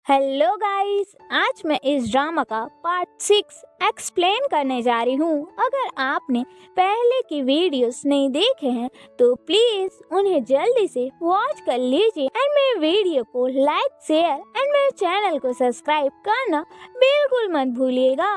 Hello guys, आज मैं इस ड्रामा का पार्ट 6 एक्सप्लेन करने जा रही हूँ। अगर आपने पहले की वीडियोस नहीं देखे हैं तो प्लीज उन्हें जल्दी से वॉच कर लीजिए एंड मेरे वीडियो को लाइक शेयर एंड मेरे चैनल को सब्सक्राइब करना बिल्कुल मत भूलिएगा।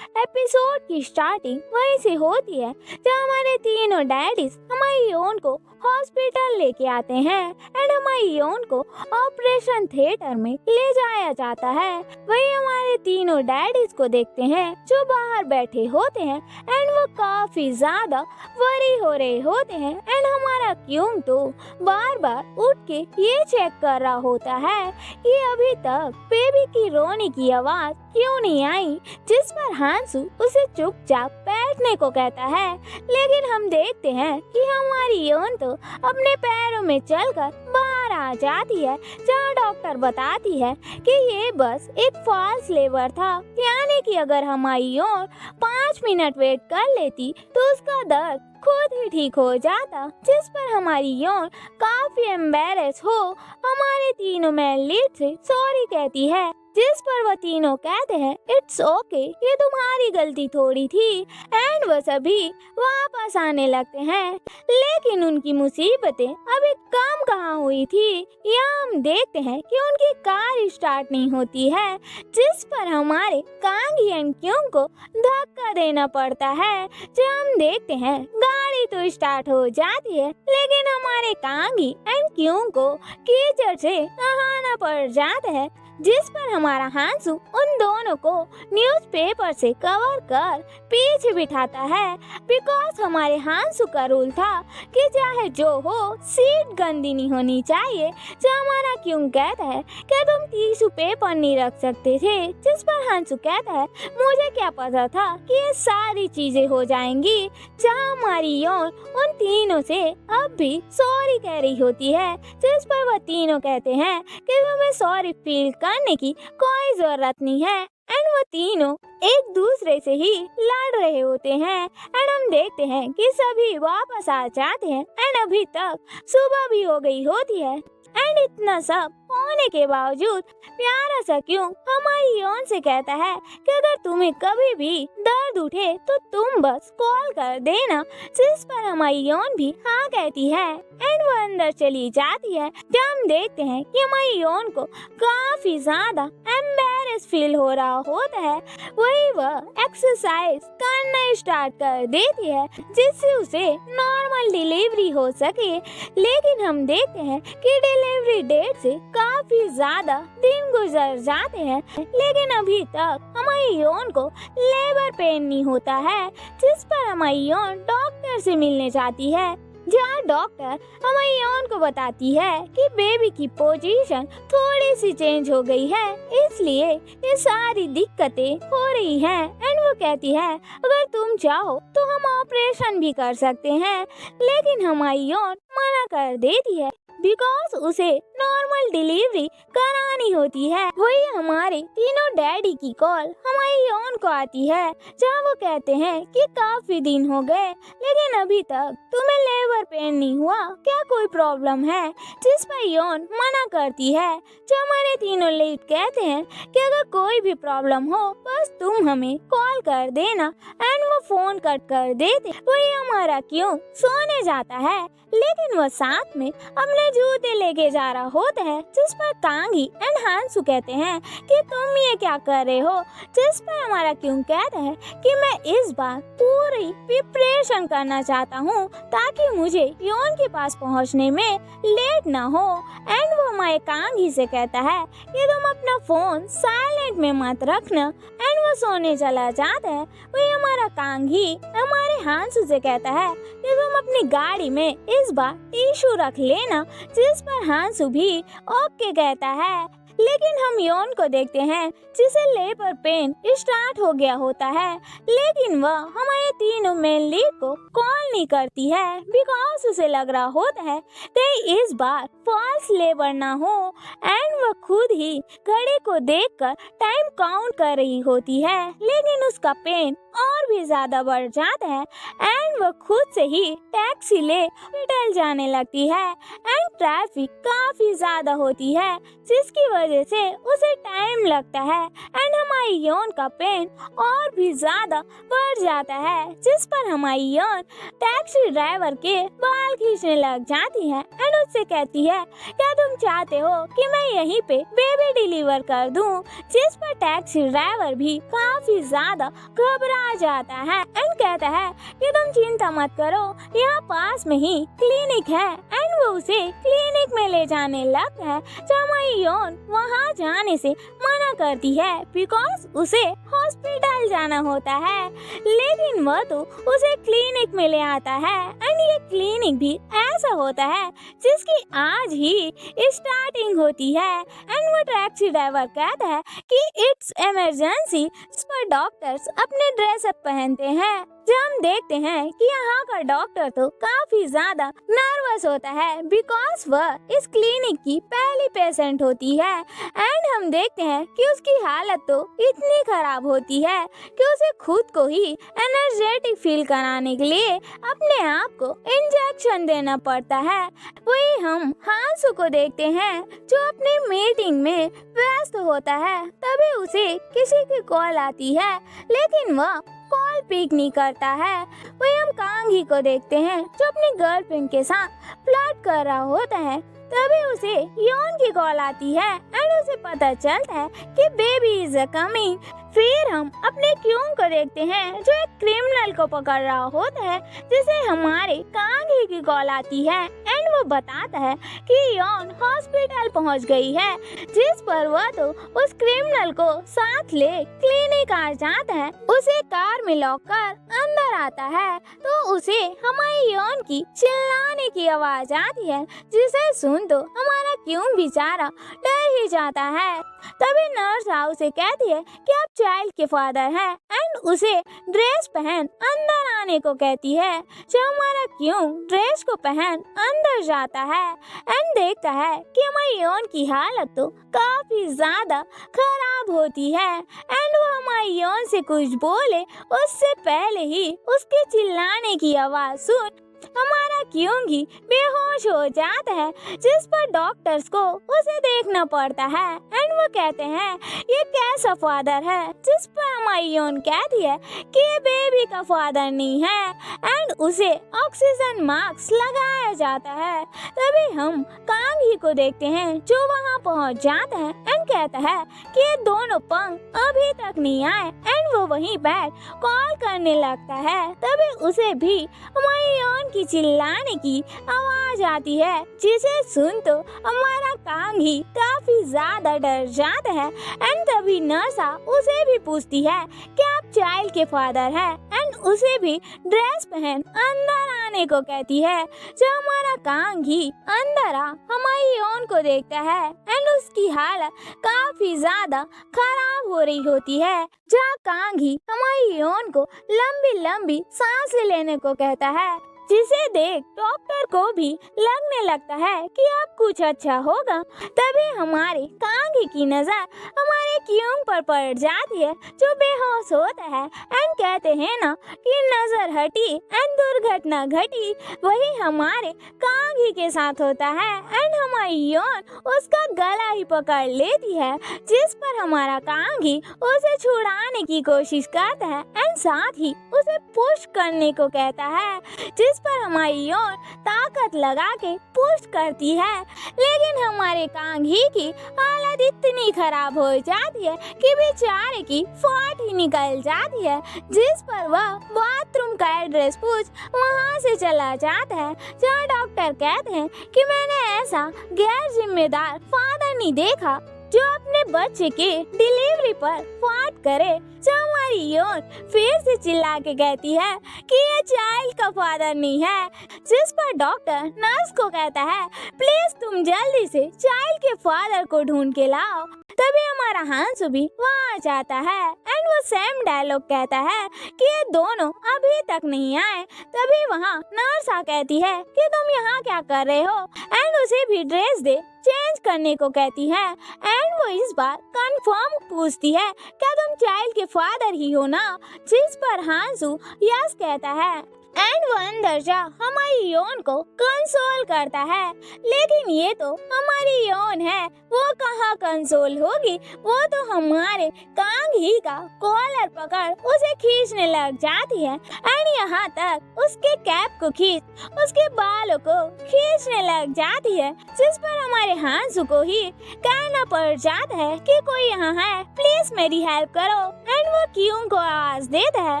एपिसोड की स्टार्टिंग वहीं से होती है जहाँ हमारे तीनों डैडीज हमारी योन को हॉस्पिटल लेके आते हैं एंड हमारी योन को ऑपरेशन थिएटर में ले जाया जाता है। वही हमारे तीनों डैडीज को देखते हैं जो बाहर बैठे होते हैं एंड वो काफी ज्यादा वरी हो रहे होते हैं एंड हमारा क्यों तो बार बार उठ के ये चेक कर रहा होता है कि अभी तक बेबी की रोने की आवाज क्यों नहीं आई, जिस पर हांसू उसे चुपचाप बैठने को कहता है। लेकिन हम देखते हैं कि हमारी योन तो अपने पैरों में चलकर बाहर आ जाती है, जहाँ डॉक्टर बताती है कि ये बस एक फॉल्स लेबर था, यानी कि अगर हमारी योन 5 मिनट वेट कर लेती तो उसका दर्द खुद ही ठीक हो जाता। जिस पर हमारी योन काफी एम्बेरस हो हमारे तीनों मेल लीड से सॉरी कहती है, जिस पर वह तीनों कहते हैं इट्स ओके, ये तुम्हारी गलती थोड़ी थी एंड वह सभी वापस आने लगते हैं। लेकिन उनकी मुसीबतें अभी कम कहाँ हुई थी। यहाँ हम देखते हैं कि उनकी कार स्टार्ट नहीं होती है, जिस पर हमारे कांगी एंड क्यों को धक्का देना पड़ता है। जब हम देखते हैं गाड़ी तो स्टार्ट हो जाती है, लेकिन हमारे कांगी एंड क्यों को कीचड़ से नहाना पड़ जाता है, जिस पर हमारा हांसू उन दोनों को न्यूज़पेपर से कवर कर पीछे बिठाता है। बिकॉज हमारे हांसू का रूल था कि चाहे जो हो सीट गंदी नहीं होनी चाहिए। जो हमारा क्यों कहता है कि तुम टिश्यू पेपर नहीं रख सकते थे, जिस पर हांसू कहता है मुझे क्या पता था कि ये सारी चीजें हो जाएंगी। जहाँ हमारी योन उन तीनों से अब भी सॉरी कह रही होती है, जिस पर वह तीनों कहते हैं कि तुम्हें सॉरी फील करने की कोई जरूरत नहीं है एंड वो तीनों एक दूसरे से ही लड़ रहे होते हैं एंड हम देखते हैं कि सभी वापस आ जाते हैं एंड अभी तक सुबह भी हो गई होती है एंड इतना सब होने के बावजूद प्यारा सा क्यों हमारी योन से कहता है कि अगर तुम्हें कभी भी दर्द उठे तो तुम बस कॉल कर देना, जिस पर हमारी योन भी हाँ कहती है एंड वो अंदर चली जाती है। जब हम देखते हैं कि हमारी योन को काफी ज्यादा एम्बेरस फील हो रहा होता है, वही वह एक्सरसाइज करना स्टार्ट कर देती है जिससे उसे नॉर्मल डिलीवरी हो सके। लेकिन हम देखते हैं कि डिलीवरी डेट से काफी ज्यादा दिन गुजर जाते हैं, लेकिन अभी तक हमारी योन को लेबर पेन नहीं होता है, जिस पर हमारी योन डॉक्टर से मिलने जाती है। जहाँ डॉक्टर हमारी योन को बताती है कि बेबी की पोजीशन थोड़ी सी चेंज हो गई है, इसलिए ये सारी दिक्कतें हो रही हैं एंड वो कहती है अगर तुम चाहो तो हम ऑपरेशन भी कर सकते हैं। लेकिन हमारी योन मना कर देती है बिकॉज उसे नॉर्मल डिलीवरी करानी होती है। वही हमारे तीनों डैडी की कॉल हमारी योन को आती है, जहाँ वो कहते हैं कि काफी दिन हो गए लेकिन अभी तक तुम्हें लेबर पेन नहीं हुआ, क्या कोई प्रॉब्लम है, जिस पर योन मना करती है। जब हमारे तीनों लेट कहते हैं कि अगर कोई भी प्रॉब्लम हो बस तुम हमें कॉल कर देना एंड वो फोन कट कर देते। वही हमारा क्यों सोने जाता है, लेकिन वह साथ में अपने जूते लेके जा रहा होता है, जिस पर कांगी एंड हांसू कहते हैं कि तुम ये क्या कर रहे हो, जिस पर हमारा क्यों कहता है कि मैं इस बार पूरी प्रिपरेशन करना चाहता हूँ ताकि मुझे योन के पास पहुँचने में लेट ना हो एंड वो हमारे कांगी से कहता है कि तुम अपना फोन साइलेंट में मत रखना एंड वो सोने चला जाता है। वही हमारा कांगी हमारे हांसू से कहता है कि तुम अपनी गाड़ी में इस बार टिश्यू रख लेना, जिस पर हांसू भी ओके कहता है। लेकिन हम योन को देखते हैं जिसे लेबर पेन स्टार्ट हो गया होता है, लेकिन वह हमारे तीनों मेन लीड को कॉल नहीं करती है बिकॉज उसे लग रहा होता है कि इस बार फॉल्स लेबर ना हो एंड वह खुद ही घड़ी को देखकर टाइम काउंट कर रही होती है। लेकिन उसका पेन और भी ज्यादा बढ़ जाता है एंड वह खुद से ही टैक्सी ले हॉस्पिटल जाने लगती है एंड ट्रैफिक काफी ज्यादा होती है, जिसकी वजह से उसे टाइम जम लगता है एंड हमायोन का पेन और भी ज्यादा बढ़ जाता है, जिस पर हमायोन टैक्सी ड्राइवर के बाल खींचने लग जाती है एंड उससे कहती है क्या तुम चाहते हो कि मैं यहीं पे बेबी डिलीवर कर दूं, जिस पर टैक्सी ड्राइवर भी काफी ज्यादा घबरा जाता है एंड कहता है कि तुम चिंता मत करो, यहाँ पास में ही क्लिनिक है एंड वो उसे क्लिनिक में ले जाने लगता है। हमायोन वहाँ जाने से मना करती है बिकॉज उसे हॉस्पिटल जाना होता है, लेकिन वह तो उसे क्लिनिक में ले आता है एंड ये क्लिनिक भी ऐसा होता है जिसकी आज ही स्टार्टिंग होती है एंड वो टैक्सी ड्राइवर कहता है कि इट्स इमरजेंसी, पर डॉक्टर्स अपने ड्रेसअप पहनते हैं। जब हम देखते हैं कि यहाँ का डॉक्टर तो काफी ज्यादा नर्वस होता है बिकॉज वह इस क्लिनिक की पहली पेशेंट होती है एंड हम देखते हैं कि उसकी हालत तो इतनी खराब होती है कि उसे खुद को ही एनर्जेटिक फील कराने के लिए अपने आप को इंजेक्शन देना पड़ता है। वही हम हांसू को देखते हैं जो अपनी मीटिंग में व्यस्त होता है, तभी उसे किसी की कॉल आती है लेकिन वह कॉल पिक नहीं करता है। वही हम कांगी को देखते हैं जो अपनी गर्लफ्रेंड के साथ फ्लर्ट कर रहा होता है, तभी उसे योन की कॉल आती है एंड उसे पता चलता है कि बेबी इज कमिंग। फिर हम अपने क्यून को देखते हैं जो एक क्रिमिनल को पकड़ रहा होता है, जिसे हमारे कांगी की कॉल आती है एंड वो बताता है कि योन हॉस्पिटल पहुंच गई है, जिस पर वह तो उस क्रिमिनल को साथ ले क्लिनिक आ जाता है। उसे कार में लॉक कर अंदर आता है तो उसे हमारी योन की चिल्लाने की आवाज आती है, जिसे सुन तो हमारा क्यून बेचारा डर ही जाता है। तभी नर्स उसे कहती है कि आप चाइल्ड के फादर हैं एंड उसे ड्रेस पहन अंदर आने को कहती है। जो हमारा क्यों ड्रेस को पहन अंदर जाता है एंड देखता है कि हमारी योन की हालत तो काफी ज्यादा खराब होती है एंड वो हमारी योन से कुछ बोले उससे पहले ही उसके चिल्लाने की आवाज सुन हमारा क्योंकि बेहोश हो जाता है, जिस पर डॉक्टर्स को उसे देखना पड़ता है एंड वो कहते हैं ये कैसा फादर है, जिस पर हमारी योन कहती है कि ये बेबी का फादर नहीं है एंड उसे ऑक्सीजन मास्क लगाया जाता है। तभी हम कांगी को देखते हैं जो वहाँ पहुँच जाता है एंड कहता है कि ये दोनों पंख अभी तक नहीं आए एंड वो वहीं बैठ कॉल करने लगता है। तभी उसे भी हमारी योन की चिल्लाने की आवाज आती है, जिसे सुन तो हमारा कांगी काफी ज्यादा डर जाता है एंड तभी नर्सा उसे भी पूछती है कि आप चाइल्ड के फादर हैं एंड उसे भी ड्रेस पहन अंदर आने को कहती है। जब हमारा कांगी अंदर हमारी योन को देखता है एंड उसकी हालत काफी ज्यादा खराब हो रही होती है, जहाँ कांगी हमारी योन को लंबी लंबी सांसें लेने को कहता है, जिसे देख डॉक्टर को भी लगने लगता है कि अब कुछ अच्छा होगा। तभी हमारे कांगी की नजर हमारे क्यूंग पर पड़ जाती है जो बेहोश होता है एंड कहते हैं ना कि नजर हटी एंड दुर्घटना घटी। वही हमारे कांगी के साथ होता है एंड हमारी योन उसका गला ही पकड़ लेती है, जिस पर हमारा कांगी उसे छुड़ाने की कोशिश करता है एंड साथ ही उसे पुश करने को कहता है, जिस पर हमारी योन ताकत लगा के पुश करती है, लेकिन हमारे कांगी की हालत इतनी खराब हो जाती है कि बेचारे की फाट ही निकल जाती है, जिस पर वह बाथरूम का एड्रेस पूछ वहाँ से चला जाता है, जहाँ डॉक्टर कहते हैं कि मैंने ऐसा गैर जिम्मेदार फादर नहीं देखा जो अपने बच्चे के डिलीवरी पर फाट करे। जब हमारी योन फिर से चिल्ला के कहती है कि ये चाइल्ड का फादर नहीं है, जिस पर डॉक्टर नर्स को कहता है प्लीज तुम जल्दी से चाइल्ड के फादर को ढूंढ के लाओ। तभी हमारा हांसू भी वहाँ जाता है एंड वो सेम डायलॉग कहता है कि ये दोनों अभी तक नहीं आए। तभी वहाँ नर्स कहती है कि तुम यहाँ क्या कर रहे हो एंड उसे भी ड्रेस दे चेंज करने को कहती है एंड वो इस बार कंफर्म पूछती है क्या तुम चाइल्ड के फादर ही हो ना, जिस पर हांसू यस कहता है। एंड वो अंदर जा हमारी योन को कंसोल करता है। लेकिन ये तो हमारी योन है, वो कहाँ कंसोल होगी, वो तो हमारे कांग ही का कॉलर पकड़ उसे खींचने लग जाती है। एंड यहाँ तक उसके कैप को खींच उसके बालों को खींचने लग जाती है, जिस पर हमारे हांसू को ही कहना पड़ जाता है कि कोई यहाँ है, प्लीज मेरी हेल्प करो। एंड वो क्यूंग को आवाज देता है।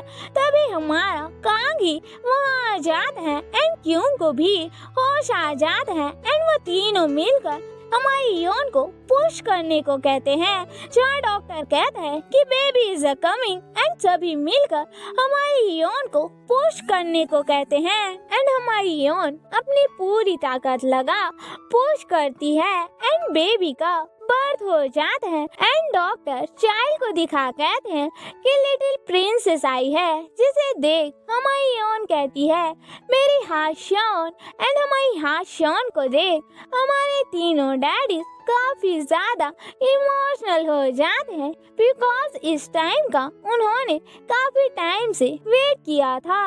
तभी हमारा कांग ही वहाँ आ जाता है एंड क्यूंग को भी होश आ जाता है। एंड वो तीनों मिलकर हमारी योन को पुश करने को कहते हैं, जहाँ डॉक्टर कहता है कि बेबी इज कमिंग। एंड सभी मिलकर हमारी योन को पुश करने को कहते हैं एंड हमारी योन अपनी पूरी ताकत लगा पुश करती है एंड बेबी का बर्थ हो जाता है। एंड डॉक्टर चाइल्ड को दिखा कहते हैं कि लिटिल प्रिंसेस आई है, जिसे देख हमारी योन कहती है मेरी हाथ शॉन। एंड हमारी हाथ शॉन को देख हमारे तीनों डैडी काफी ज्यादा इमोशनल हो जाते हैं, बिकॉज इस टाइम का उन्होंने काफी टाइम से वेट किया था।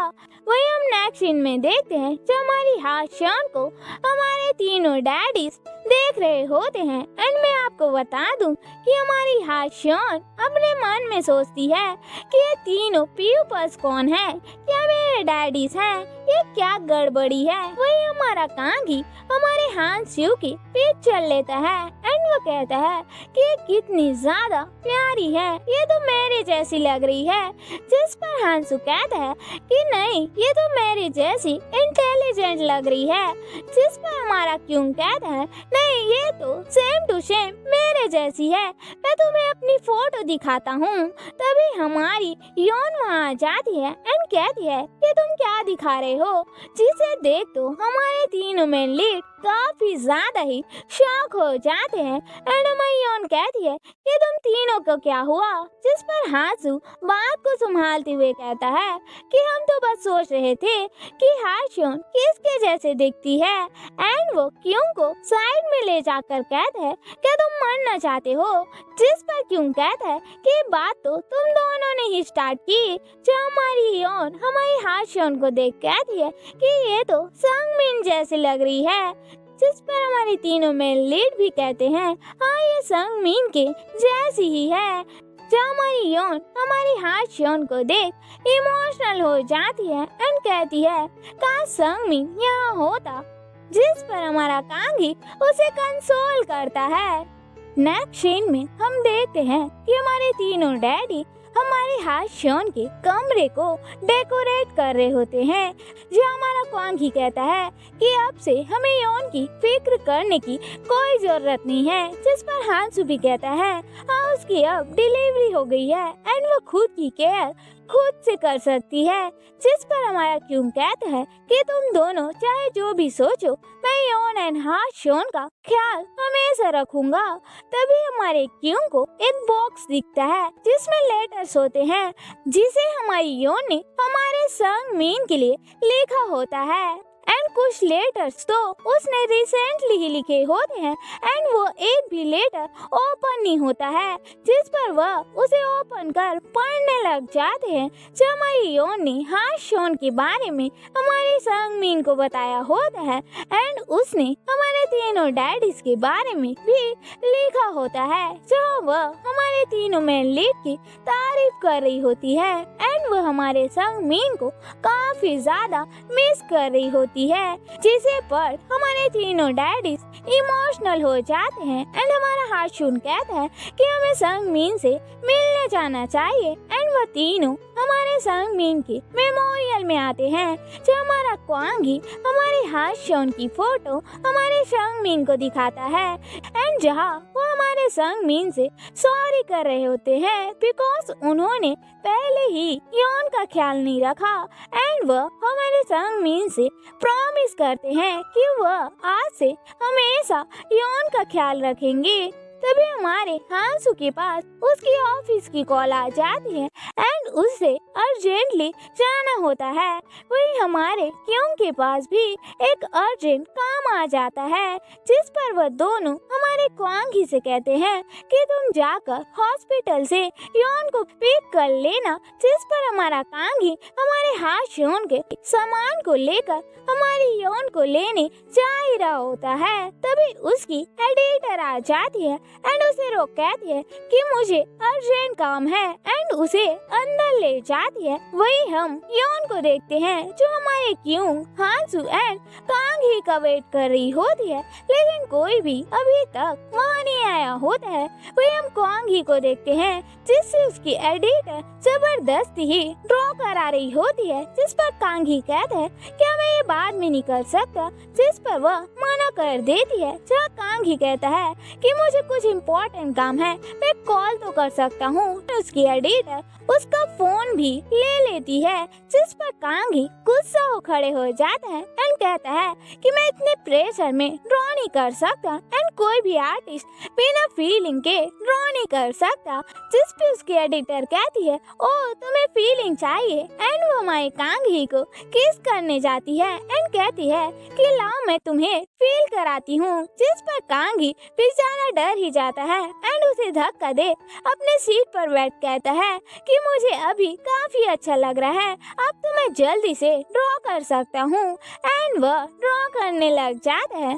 वही हम नेक्स्ट सीन में देखते हैं जब हमारी हाथ शॉन को हमारे तीनों डैडीज देख रहे होते हैं। एंड मैं आपको बता दूं कि हमारी हाथ शॉन अपने मन में सोचती है कि ये तीनों पीपल्स कौन है, क्या मेरे डैडीज हैं, ये क्या गड़बड़ी है। वही हमारा कांगी हमारे हांसू की पीठ चल लेता है एंड वो कहता है कि ये कितनी ज्यादा प्यारी है, ये तो मेरे जैसी लग रही है। जिस पर हांसू कहता है कि नहीं, ये तो मेरे जैसी इंटेलिजेंट लग रही है। जिस पर हमारा क्यों कहता है नहीं, ये तो सेम टू सेम मेरे जैसी है, मैं तुम्हें अपनी फोटो दिखाता हूँ। तभी हमारी योन वहाँ आ जाती है एंड कहती है कि तुम क्या दिखा रहे हो, जिसे देख तो हमारे तीनों में लीड काफी ज्यादा ही शॉक हो जाते हैं। एंड हमारी योन कहती है कि तुम तीनों को क्या हुआ। जिस पर हांसू बात को संभालते हुए कहता है कि हम तो बस सोच रहे थे कि हाशोन किसके जैसे दिखती है। एंड वो क्यों को साइड में ले जाकर कहता है क्या तुम मरना चाहते हो। जिस पर क्यों कहता है कि बात तो तुम दोनों ने ही स्टार्ट की। जो हमारी योन हमारी हाशोन को देख कहती है कि ये तो संगमिन जैसी लग रही है। जिस पर हमारी तीनों में लीड भी कहते हैं हाँ, ये संगमिन के जैसी ही है। जब हमारी योन हमारी हाथ शॉन को देख इमोशनल हो जाती है एंड कहती है काश संगमिन यहाँ होता। जिस पर हमारा कांगी उसे कंसोल करता है। नेक्स्ट सीन में हम देखते हैं कि हमारे तीनों डैडी हमारे हाथ शॉन के कमरे को डेकोरेट कर रहे होते हैं। जो हमारा क्वांगी कहता है कि अब से हमें योन की फिक्र करने की कोई जरूरत नहीं है। जिस पर हांसू भी कहता है हाँ, उसकी अब डिलीवरी हो गई है एंड वो खुद की केयर खुद से कर सकती है। जिस पर हमारा क्यों कहता है कि तुम दोनों चाहे जो भी सोचो, मैं योन एंड हाथ शॉन का ख्याल हमेशा रखूंगा। तभी हमारे क्यों को एक बॉक्स दिखता है जिसमें लेटर्स होते हैं, जिसे हमारी योन ने हमारे संगमीन के लिए लिखा होता है। एंड कुछ लेटर्स तो उसने रिसेंटली ही लिखे होते हैं एंड वो एक भी लेटर ओपन नहीं होता है। जिस पर वह उसे ओपन कर पढ़ने लग जाते हैं। जब हमारी योन ने हाथ शॉन के बारे में हमारी संगमीन को बताया होता है एंड उसने हमारे तीनों डैडीज के बारे में भी लिखा होता है, जहाँ वह हमारे तीनों में लीड की तारीफ कर रही होती है एंड वह हमारे संगमीन को काफी ज्यादा मिस कर रही होती है। जिसे पर हमारे तीनों डैडीज इमोशनल हो जाते हैं एंड हमारा हाशून कहता है कि हमें संगमीन से मिलने जाना चाहिए एंड वह तीनों हमारे संगमीन के मेमोरियल में आते हैं। जो हमारा क्वांगी हमारे हाशून की फोटो हमारे संगमीन को दिखाता है एंड जहाँ वो हमारे संगमीन से सॉरी कर रहे होते हैं बिकॉज उन्होंने पहले ही योन का ख्याल नहीं रखा एंड वह हमारे संगमीन से प्रॉमिस करते हैं कि वह आज से हमेशा योन का ख्याल रखेंगे। तभी हमारे हांसू के पास उसकी ऑफिस की कॉल आ जाती है एंड उससे अर्जेंटली जाना होता है। वही हमारे क्यों के पास भी एक अर्जेंट काम आ जाता है, जिस पर वह दोनों हमारे क्वांगी से कहते हैं कि तुम जाकर हॉस्पिटल से योन को पिक कर लेना, जिस पर हमारा कांगी हमारे हाथ योन के सामान को लेकर हमारी योन को लेने जा ही रहा होता है। तभी उसकी एडिटर आ जाती है एंड उसे रोक कहती है कि मुझे अर्जेंट काम है एंड उसे अंदर ले जाती है। वही हम योन को देखते हैं जो हमारे क्यों हांसू एंड कांगी का वेट कर रही होती है, लेकिन कोई भी अभी तक वहाँ नहीं आया होता है। वही हम कांगी को देखते हैं जिससे उसकी एडिटर जबरदस्ती ही ड्रॉ करा रही होती है, जिस पर कांगी कहता है क्या मैं ये बाद में नहीं कर सकता, जिस पर वह मना कर देती है। जहाँ कांगी कहता है कि मुझे कुछ इम्पोर्टेंट काम है, मैं कॉल तो कर सकता हूँ। उसकी एडिटर उसका फोन भी ले लेती है, जिस पर कांगी गुस्सा हो खड़े हो जाता है एंड कहता है कि मैं इतने प्रेशर में ड्रॉ नहीं कर सकता एंड कोई भी आर्टिस्ट बिना फीलिंग के ड्रॉ नहीं कर सकता, जिस पे उसकी एडिटर कहती है ओ तुम्हें फीलिंग चाहिए एंड वो हमारे कांगी को किस करने जाती है एंड कहती है कि लाओ मैं तुम्हें फील कराती हूँ, जिस पर कांगी बेचारा डर ही जाता है एंड उसे धक्का दे अपने सीट पर बैठ कहता है कि मुझे अभी काफी अच्छा लग रहा है, अब तो मैं जल्दी से ड्रॉ कर सकता हूँ एंड वह ड्रॉ करने लग जाता है।